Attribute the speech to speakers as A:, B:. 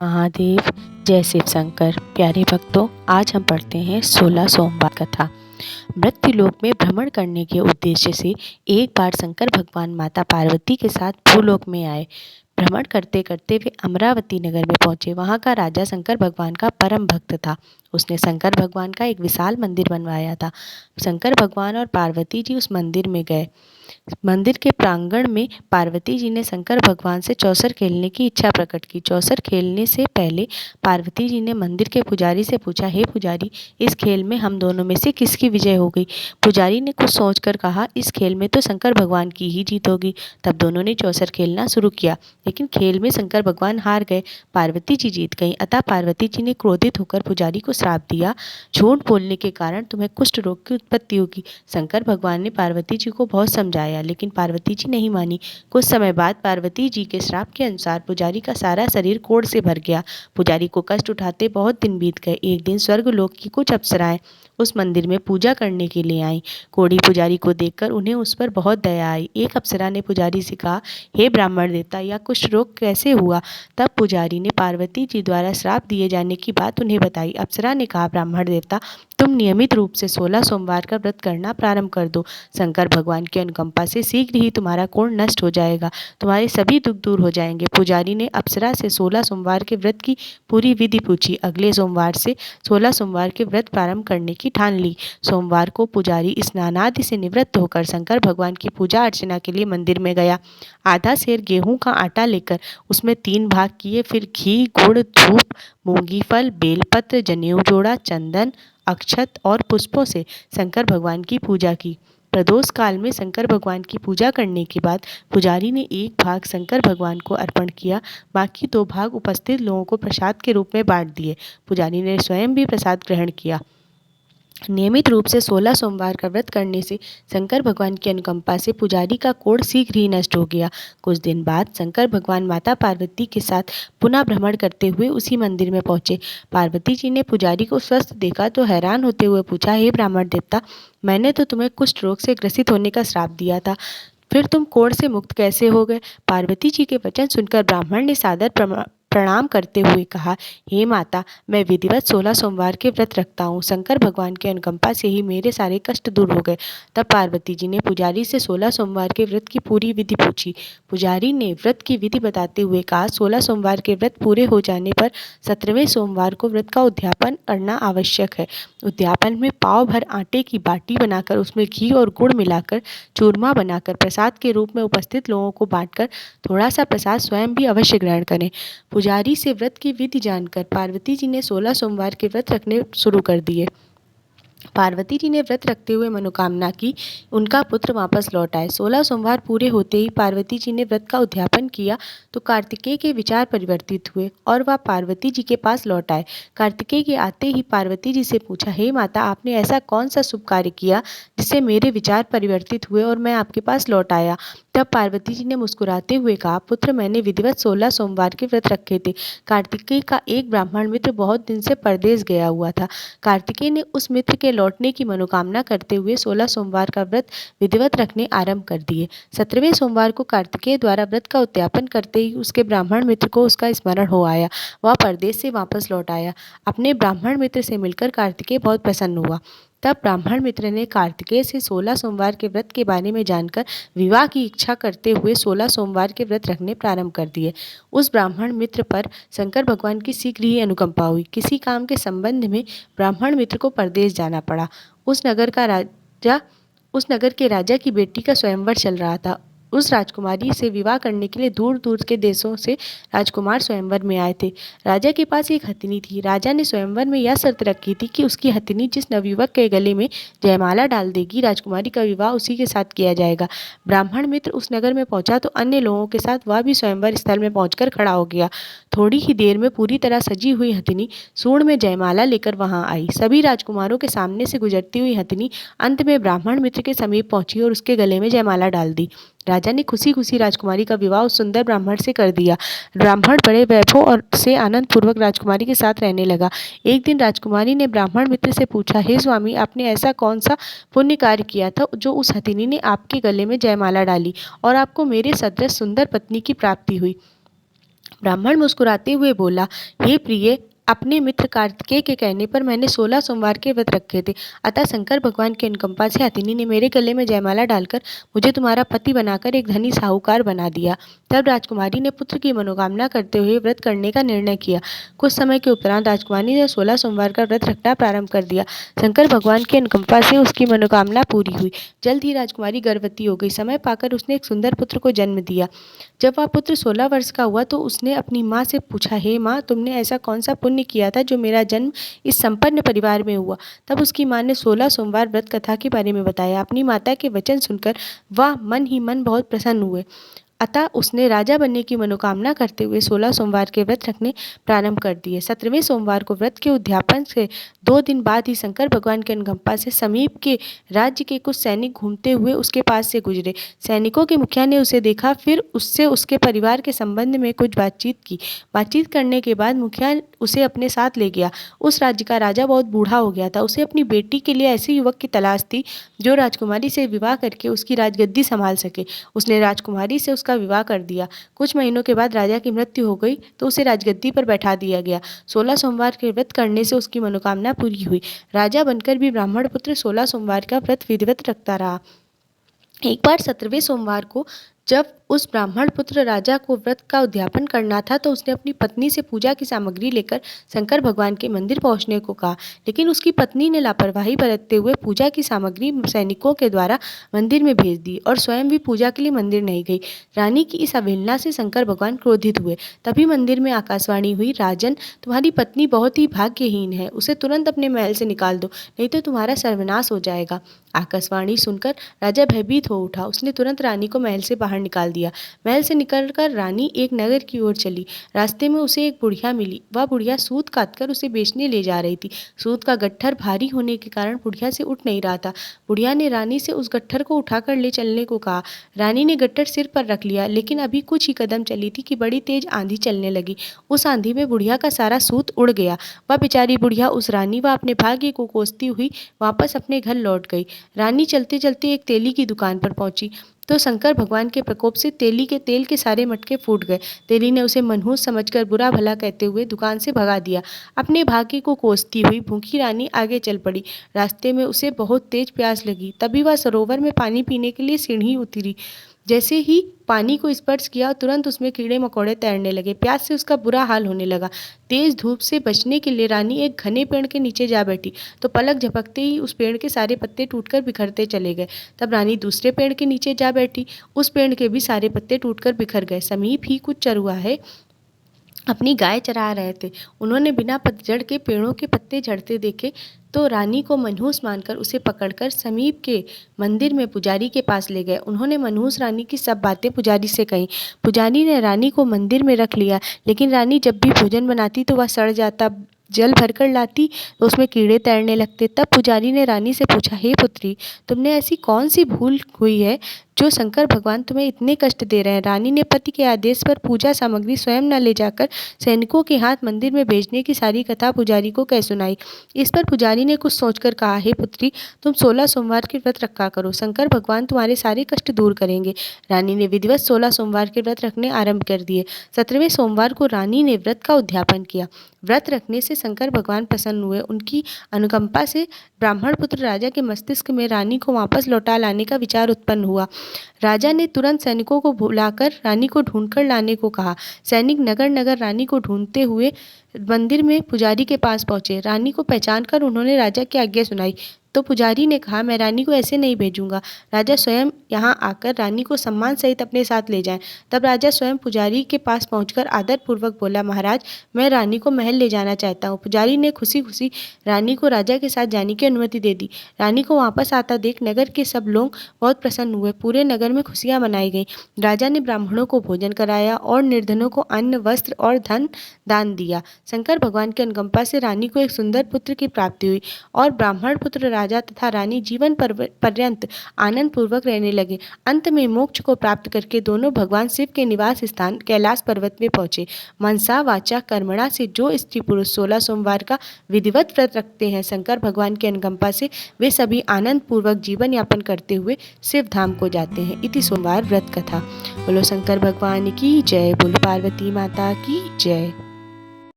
A: महादेव। जय शिव शंकर। प्यारे भक्तों, आज हम पढ़ते हैं 16 सोमवार कथा। मृत्युलोक में भ्रमण करने के उद्देश्य से एक बार शंकर भगवान माता पार्वती के साथ भूलोक में आए। भ्रमण करते करते वे अमरावती नगर में पहुंचे। वहां का राजा शंकर भगवान का परम भक्त था। उसने शंकर भगवान का एक विशाल मंदिर बनवाया था। शंकर भगवान और पार्वती जी उस मंदिर में गए। मंदिर के प्रांगण में पार्वती जी ने शंकर भगवान से चौसर खेलने की इच्छा प्रकट की। चौसर खेलने से पहले पार्वती जी ने मंदिर के पुजारी से पूछा, हे पुजारी, इस खेल में हम दोनों में से किसकी विजय हो गई? पुजारी ने कुछ सोचकर कहा, इस खेल में तो शंकर भगवान की ही जीत होगी। तब दोनों ने चौसर खेलना शुरू किया, लेकिन खेल में शंकर भगवान हार गए। पार्वती जी जीत गईं। अतः पार्वती जी ने क्रोधित होकर पुजारी को श्राप दिया, झूठ बोलने के कारण तुम्हें कुष्ठ रोग की उत्पत्ति होगी। शंकर भगवान ने पार्वती जी को बहुत समझाया, लेकिन पार्वती जी नहीं मानी। कुछ समय बाद पार्वती जी के श्राप के अनुसार पुजारी का सारा शरीर कोढ़ से भर गया। पुजारी को कष्ट उठाते बहुत दिन बीत गए। एक दिन स्वर्गलोक की कुछ अप्सराएं उस मंदिर में पूजा करने के लिए आईं। कोढ़ी पुजारी को देखकर उन्हें उस पर बहुत दया आई। एक अप्सरा ने पुजारी से कहा, हे ब्राह्मण देवता, यह कुष्ठ रोग कैसे हुआ? तब पुजारी ने पार्वती जी द्वारा श्राप दिए जाने की बात उन्हें बताई। अप्सरा ने कहा, ब्राह्मण देवता, तुम नियमित रूप से 16 सोमवार का व्रत करना प्रारंभ कर दो। शंकर भगवान की अनुकंपा से शीघ्र ही तुम्हारा कोढ़ नष्ट हो जाएगा, तुम्हारे सभी दुख दूर हो जाएंगे। पुजारी ने अप्सरा से 16 सोमवार के व्रत की पूरी विधि पूछी। अगले सोमवार से 16 सोमवार के व्रत प्रारंभ करने की ठान ली। सोमवार को पुजारी स्नानादि से निवृत्त होकर शंकर भगवान की पूजा अर्चना के लिए मंदिर में गया। आधा सेर गेहूं का आटा लेकर उसमें 3 भाग किए। फिर घी, गुड़, धूप, मूंगी फल, बेलपत्र, जनेऊ जोड़ा, चंदन, अक्षत और पुष्पों से शंकर भगवान की पूजा की। प्रदोष काल में शंकर भगवान की पूजा करने के बाद पुजारी ने 1 भाग शंकर भगवान को अर्पण किया। बाकी 2 भाग उपस्थित लोगों को प्रसाद के रूप में बांट दिए। पुजारी ने स्वयं भी प्रसाद ग्रहण किया। नियमित रूप से 16 सोमवार का व्रत करने से शंकर भगवान की अनुकंपा से पुजारी का कोढ़ शीघ्र ही नष्ट हो गया। कुछ दिन बाद शंकर भगवान माता पार्वती के साथ पुनः भ्रमण करते हुए उसी मंदिर में पहुंचे। पार्वती जी ने पुजारी को स्वस्थ देखा तो हैरान होते हुए पूछा, हे ब्राह्मण देवता, मैंने तो तुम्हें कुष्ठ रोग से ग्रसित होने का श्राप दिया था, फिर तुम कोढ़ से मुक्त कैसे हो गए? पार्वती जी के वचन सुनकर ब्राह्मण ने सादर प्रणाम करते हुए कहा, हे माता, मैं विधिवत 16 सोमवार के व्रत रखता हूँ। शंकर भगवान की अनुकंपा से ही मेरे सारे कष्ट दूर हो गए। तब पार्वती जी ने पुजारी से 16 सोमवार के व्रत की पूरी विधि पूछी। पुजारी ने व्रत की विधि बताते हुए कहा, 16 सोमवार के व्रत पूरे हो जाने पर 17वें सोमवार को व्रत का उद्यापन करना आवश्यक है। उद्यापन में पाव भर आटे की बाटी बनाकर उसमें घी और गुड़ मिलाकर चूरमा बनाकर प्रसाद के रूप में उपस्थित लोगों को बांटकर थोड़ा सा प्रसाद स्वयं भी अवश्य ग्रहण करें। पुजारी से व्रत की विधि जानकर पार्वती जी ने 16 सोमवार के व्रत रखने शुरू कर दिए। पार्वती जी ने व्रत रखते हुए मनोकामना की, उनका पुत्र वापस लौट आए। 16 सोमवार पूरे होते ही पार्वती जी ने व्रत का उद्यापन किया तो कार्तिकेय के विचार परिवर्तित हुए और वह पार्वती जी के पास लौट आए। कार्तिकेय के आते ही पार्वती जी से पूछा, हे माता, आपने ऐसा कौन सा शुभ कार्य किया जिससे मेरे विचार परिवर्तित हुए और मैं आपके पास लौट आया? तब पार्वती जी ने मुस्कुराते हुए कहा, पुत्र, मैंने विधिवत 16 सोमवार के व्रत रखे थे। कार्तिकेय का एक ब्राह्मण मित्र बहुत दिन से परदेश गया हुआ था। कार्तिकेय ने उस मित्र के लौटने की मनोकामना करते हुए 16 सोमवार का व्रत विधिवत रखने आरंभ कर दिए। 17वें सोमवार को कार्तिकेय द्वारा व्रत का उद्यापन करते ही उसके ब्राह्मण मित्र को उसका स्मरण हो आया। वह परदेश से वापस लौट आया। अपने ब्राह्मण मित्र से मिलकर कार्तिकेय बहुत प्रसन्न हुआ। तब ब्राह्मण मित्र ने कार्तिकेय से 16 सोमवार के व्रत के बारे में जानकर विवाह की इच्छा करते हुए 16 सोमवार के व्रत रखने प्रारंभ कर दिए। उस ब्राह्मण मित्र पर शंकर भगवान की शीघ्र ही अनुकंपा हुई। किसी काम के संबंध में ब्राह्मण मित्र को परदेश जाना पड़ा। उस नगर के राजा की बेटी का स्वयंवर चल रहा था। उस राजकुमारी से विवाह करने के लिए दूर दूर के देशों से राजकुमार स्वयंवर में आए थे। राजा के पास एक हथिनी थी। राजा ने स्वयंवर में यह शर्त रखी थी कि उसकी हथिनी जिस नवयुवक के गले में जयमाला डाल देगी, राजकुमारी का विवाह उसी के साथ किया जाएगा। ब्राह्मण मित्र उस नगर में पहुंचा तो अन्य लोगों के साथ वह भी स्वयंवर स्थल में पहुंचकर खड़ा हो गया। थोड़ी ही देर में पूरी तरह सजी हुई हथिनी सूंड में जयमाला लेकर वहां आई। सभी राजकुमारों के सामने से गुजरती हुई हथिनी अंत में ब्राह्मण मित्र के समीप पहुंची और उसके गले में जयमाला डाल दी। राजा ने खुशी खुशी राजकुमारी का विवाह उस सुंदर ब्राह्मण से कर दिया। ब्राह्मण बड़े वैभव और से आनंद पूर्वक राजकुमारी के साथ रहने लगा। एक दिन राजकुमारी ने ब्राह्मण मित्र से पूछा, हे स्वामी, आपने ऐसा कौन सा पुण्य कार्य किया था जो उस हथिनी ने आपके गले में जयमाला डाली और आपको मेरे सदृश सुंदर पत्नी की प्राप्ति हुई? ब्राह्मण मुस्कुराते हुए बोला, हे प्रिय, अपने मित्र कार्तिकेय के कहने पर मैंने 16 सोमवार के व्रत रखे थे, अतः शंकर भगवान के अनुकंपा से हथिनी ने मेरे गले में जयमाला डालकर मुझे तुम्हारा पति बनाकर एक धनी साहूकार बना दिया। तब राजकुमारी ने पुत्र की मनोकामना करते हुए व्रत करने का निर्णय किया। कुछ समय के उपरांत राजकुमारी ने 16 सोमवार का व्रत रखना प्रारंभ कर दिया। शंकर भगवान के अनुकंपा से उसकी मनोकामना पूरी हुई। जल्द ही राजकुमारी गर्भवती हो गई। समय पाकर उसने एक सुंदर पुत्र को जन्म दिया। जब वह पुत्र 16 वर्ष का हुआ तो उसने अपनी माँ से पूछा, हे माँ, तुमने ऐसा कौन सा पुण्य किया था जो मेरा जन्म इस संपन्न परिवार में हुआ। तब उसकी माँ ने 16 सोमवार व्रत कथा के बारे में बताया। अपनी माता के वचन सुनकर वह मन ही मन बहुत प्रसन्न हुए। अतः उसने राजा बनने की मनोकामना करते हुए 16 सोमवार के व्रत रखने प्रारंभ कर दिए। 17वें सोमवार को व्रत के उद्यापन से 2 दिन बाद ही शंकर भगवान के अनुकंपा से समीप के राज्य के कुछ सैनिक घूमते हुए उसके पास से गुजरे। सैनिकों के मुखिया ने उसे देखा, फिर उससे उसके परिवार के संबंध में कुछ बातचीत की। बातचीत करने के बाद मुखिया उसे अपने साथ ले गया। उस राज्य का राजा बहुत बूढ़ा हो गया था। उसे अपनी बेटी के लिए ऐसे युवक की तलाश थी जो राजकुमारी से विवाह करके उसकी राजगद्दी संभाल सके। उसने राजकुमारी से उसका विवाह कर दिया। कुछ महीनों के बाद राजा की मृत्यु हो गई तो उसे राजगद्दी पर बैठा दिया गया। 16 सोमवार के व्रत करने से उसकी मनोकामना पूरी हुई। राजा बनकर भी ब्राह्मण पुत्र 16 सोमवार का व्रत विधिवत रखता रहा। एक बार 17वें सोमवार को जब उस ब्राह्मण पुत्र राजा को व्रत का उद्यापन करना था तो उसने अपनी पत्नी से पूजा की सामग्री लेकर शंकर भगवान के मंदिर पहुंचने को कहा, लेकिन उसकी पत्नी ने लापरवाही बरतते हुए पूजा की सामग्री सैनिकों के द्वारा मंदिर में भेज दी और स्वयं भी पूजा के लिए मंदिर नहीं गई। रानी की इस अवहेलना से शंकर भगवान क्रोधित हुए। तभी मंदिर में आकाशवाणी हुई, राजन, तुम्हारी पत्नी बहुत ही भाग्यहीन है, उसे तुरंत अपने महल से निकाल दो, नहीं तो तुम्हारा सर्वनाश हो जाएगा। आकाशवाणी सुनकर राजा भयभीत हो उठा। उसने तुरंत रानी को महल से बाहर निकाल दिया। महल से निकलकर रानी एक नगर की ओर चली। रास्ते में उसे एक बुढ़िया मिली। वह बुढ़िया सूत काटकर उसे बेचने ले जा रही थी। सूत का गट्ठर भारी होने के कारण बुढ़िया से उठ नहीं रहा था। बुढ़िया ने रानी से उस गट्ठर को उठाकर ले चलने को कहा। रानी ने गट्ठर सिर पर रख लिया, लेकिन अभी कुछ ही कदम चली थी कि बड़ी तेज आंधी चलने लगी। उस आंधी में बुढ़िया का सारा सूत उड़ गया। वह बेचारी बुढ़िया उस रानी व अपने भाग्य को कोसती हुई वापस अपने घर लौट गई। रानी चलते चलते एक तेली की दुकान पर पहुंची तो शंकर भगवान के प्रकोप से तेली के तेल के सारे मटके फूट गए। तेली ने उसे मनहूस समझकर बुरा भला कहते हुए दुकान से भगा दिया। अपने भाग्य को कोसती हुई भूखी रानी आगे चल पड़ी। रास्ते में उसे बहुत तेज प्यास लगी। तभी वह सरोवर में पानी पीने के लिए सीढ़ी उतरी। जैसे ही पानी को स्पर्श किया तुरंत उसमें कीड़े मकोड़े तैरने लगे। प्यास से उसका बुरा हाल होने लगा। तेज धूप से बचने के लिए रानी एक घने पेड़ के नीचे जा बैठी तो पलक झपकते ही उस पेड़ के सारे पत्ते टूटकर बिखरते चले गए। तब रानी दूसरे पेड़ के नीचे जा बैठी। उस पेड़ के भी सारे पत्ते टूटकर बिखर गए। समीप ही कुछ चरवाहे अपनी गाय चरा रहे थे। उन्होंने बिना पतझड़ के पेड़ों के पत्ते झड़ते देखे तो रानी को मनहूस मानकर उसे पकड़कर समीप के मंदिर में पुजारी के पास ले गए। उन्होंने मनहूस रानी की सब बातें पुजारी से कहीं। पुजारी ने रानी को मंदिर में रख लिया, लेकिन रानी जब भी भोजन बनाती तो वह सड़ जाता, जल भरकर लाती तो उसमें कीड़े तैरने लगते। तब पुजारी ने रानी से पूछा, हे पुत्री, तुमने ऐसी कौन सी भूल हुई है जो शंकर भगवान तुम्हें इतने कष्ट दे रहे हैं। रानी ने पति के आदेश पर पूजा सामग्री स्वयं न ले जाकर सैनिकों के हाथ मंदिर में भेजने की सारी कथा पुजारी को कह सुनाई। इस पर पुजारी ने कुछ सोचकर कहा, हे पुत्री, तुम 16 सोमवार के व्रत रखा करो, शंकर भगवान तुम्हारे सारे कष्ट दूर करेंगे। रानी ने विधिवत 16 सोमवार के व्रत रखने आरंभ कर दिए। 17वें सोमवार को रानी ने व्रत का उद्यापन किया। व्रत रखने से शंकर भगवान प्रसन्न हुए। उनकी अनुकंपा से ब्राह्मण पुत्र राजा के मस्तिष्क में रानी को वापस लौटा लाने का विचार उत्पन्न हुआ। राजा ने तुरंत सैनिकों को बुलाकर रानी को ढूंढकर लाने को कहा। सैनिक नगर नगर रानी को ढूंढते हुए मंदिर में पुजारी के पास पहुंचे। रानी को पहचान कर उन्होंने राजा की आज्ञा सुनाई तो पुजारी ने कहा, मैं रानी को ऐसे नहीं भेजूंगा। राजा स्वयं यहाँ आकर रानी को सम्मान सहित अपने साथ ले जाएं। तब राजा स्वयं पुजारी के पास पहुंचकर आदरपूर्वक बोला, महाराज, मैं रानी को महल ले जाना चाहता हूँ। पुजारी ने खुशी खुशी रानी को राजा के साथ जाने की अनुमति दे दी। रानी को वापस आता देख नगर के सब लोग बहुत प्रसन्न हुए। पूरे नगर में खुशियाँ मनाई गई। राजा ने ब्राह्मणों को भोजन कराया और निर्धनों को अन्न, वस्त्र और धन दान दिया। शंकर भगवान की अनुकंपा से रानी को एक सुंदर पुत्र की प्राप्ति हुई और ब्राह्मण पुत्र राजा तथा रानी जीवन पर्यंत आनंद पूर्वक रहने लगे। अंत में मोक्ष को प्राप्त करके दोनों भगवान शिव के निवास स्थान कैलाश पर्वत में पहुंचे। मनसा वाचा कर्मणा से जो स्त्री पुरुष 16 सोमवार का विधिवत व्रत रखते हैं, शंकर भगवान की अनुकंपा से वे सभी आनंद पूर्वक जीवन यापन करते हुए शिव धाम को जाते हैं। इति सोमवार व्रत कथा। बोलो शंकर भगवान की जय, बोलो पार्वती माता की जय।